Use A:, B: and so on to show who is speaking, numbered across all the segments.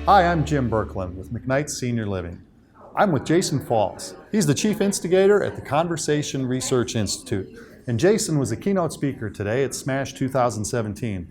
A: Hi, I'm Jim Berkland with McKnight Senior Living. I'm with Jason Falls. He's the chief instigator at the Conversation Research Institute. And Jason was a keynote speaker today at SMASH 2017.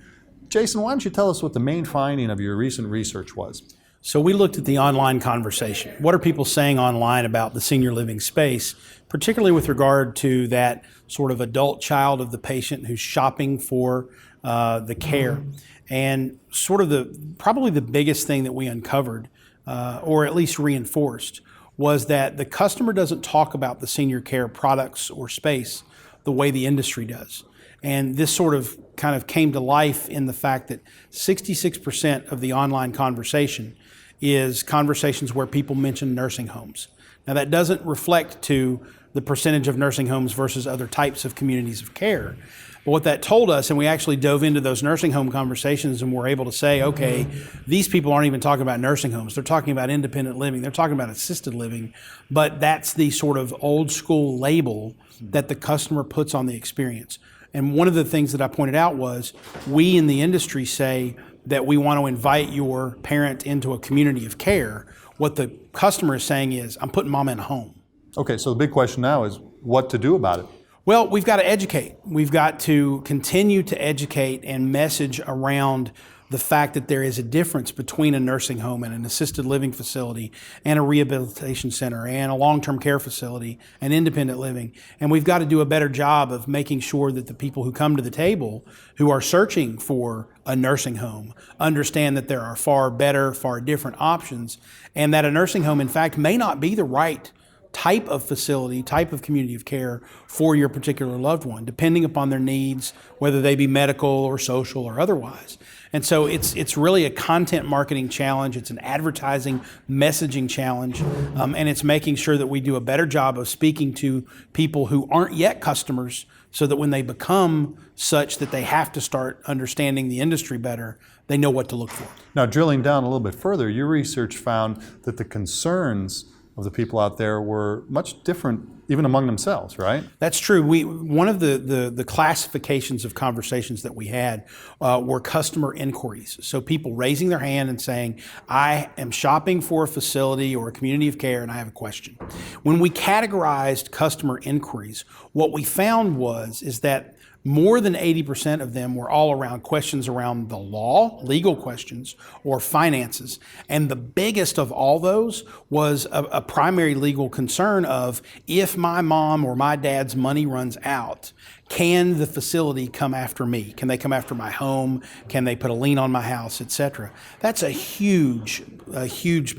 A: Jason, why don't you tell us what the main finding of your recent research was?
B: So we looked at the online conversation. What are people saying online about the senior living space, particularly with regard to that sort of adult child of the patient who's shopping for the care? And sort of probably the biggest thing that we uncovered, or at least reinforced, was that the customer doesn't talk about the senior care products or space the way the industry does. And this sort of kind of came to life in the fact that 66% of the online conversation is conversations where people mention nursing homes. Now that doesn't reflect to the percentage of nursing homes versus other types of communities of care. But what that told us, and we actually dove into those nursing home conversations and were able to say, okay, these people aren't even talking about nursing homes. They're talking about independent living. They're talking about assisted living. But that's the sort of old school label that the customer puts on the experience. And one of the things that I pointed out was we in the industry say that we want to invite your parent into a community of care. What the customer is saying is, I'm putting mama in a home.
A: Okay, so the big question now is what to do about it.
B: Well, we've got to educate. We've got to continue to educate and message around the fact that there is a difference between a nursing home and an assisted living facility and a rehabilitation center and a long-term care facility and independent living. And we've got to do a better job of making sure that the people who come to the table who are searching for a nursing home understand that there are far better, far different options, and that a nursing home, in fact, may not be the right type of facility, type of community of care for your particular loved one, depending upon their needs, whether they be medical or social or otherwise. And so it's really a content marketing challenge, it's an advertising messaging challenge, and it's making sure that we do a better job of speaking to people who aren't yet customers so that when they become such that they have to start understanding the industry better, they know what to look for.
A: Now, drilling down a little bit further, your research found that the concerns of the people out there were much different even among themselves, right?
B: That's true. One of the classifications of conversations that we had were customer inquiries. So people raising their hand and saying, I am shopping for a facility or a community of care and I have a question. When we categorized customer inquiries, what we found is that more than 80% of them were all around questions around the law, legal questions, or finances. And the biggest of all those was a primary legal concern of, if my mom or my dad's money runs out, can the facility come after me? Can they come after my home? Can they put a lien on my house, et cetera? That's a huge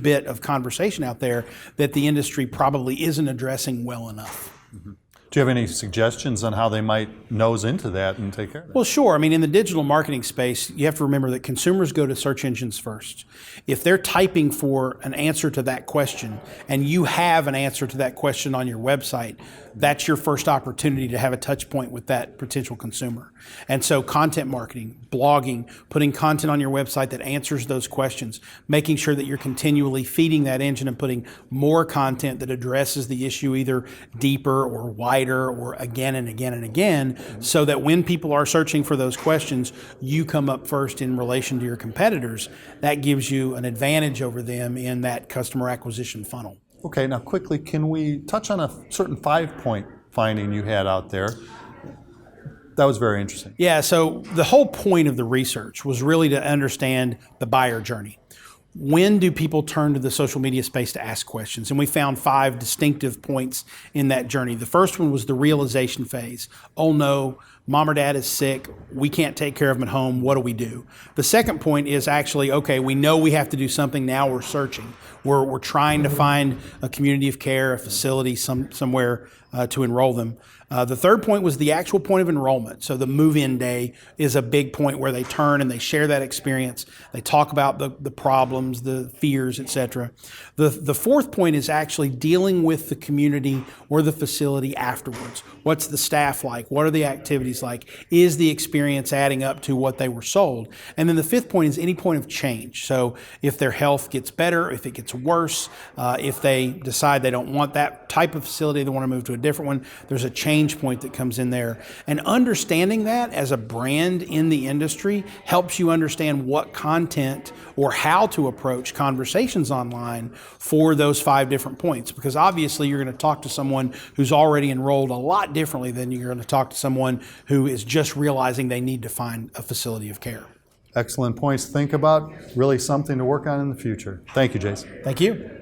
B: bit of conversation out there that the industry probably isn't addressing well enough.
A: Mm-hmm. Do you have any suggestions on how they might nose into that and take care of that?
B: Well, sure. I mean, in the digital marketing space, you have to remember that consumers go to search engines first. If they're typing for an answer to that question and you have an answer to that question on your website, that's your first opportunity to have a touch point with that potential consumer. And so content marketing, blogging, putting content on your website that answers those questions, making sure that you're continually feeding that engine and putting more content that addresses the issue either deeper or wider or again and again and again, so that when people are searching for those questions, you come up first in relation to your competitors. That gives you an advantage over them in that customer acquisition funnel.
A: Okay, now quickly, can we touch on a certain 5-point finding you had out there? That was very interesting.
B: Yeah, so the whole point of the research was really to understand the buyer journey. When do people turn to the social media space to ask questions? And we found 5 distinctive points in that journey. The first one was the realization phase. Oh no, mom or dad is sick. We can't take care of them at home. What do we do? The second point is actually, okay, we know we have to do something. Now we're searching. We're trying to find a community of care, a facility somewhere to enroll them. The third point was the actual point of enrollment. So the move-in day is a big point where they turn and they share that experience. They talk about the problems, the fears, et cetera. The fourth point is actually dealing with the community or the facility afterwards. What's the staff like? What are the activities facilities, like, is the experience adding up to what they were sold? And then the fifth point is any point of change. So if their health gets better, if it gets worse, if they decide they don't want that type of facility, they want to move to a different one, there's a change point that comes in there. And understanding that as a brand in the industry helps you understand what content or how to approach conversations online for those 5 different points. Because obviously you're going to talk to someone who's already enrolled a lot differently than you're going to talk to someone who is just realizing they need to find a facility of care.
A: Excellent points to think about. Really something to work on in the future. Thank you, Jason.
B: Thank you.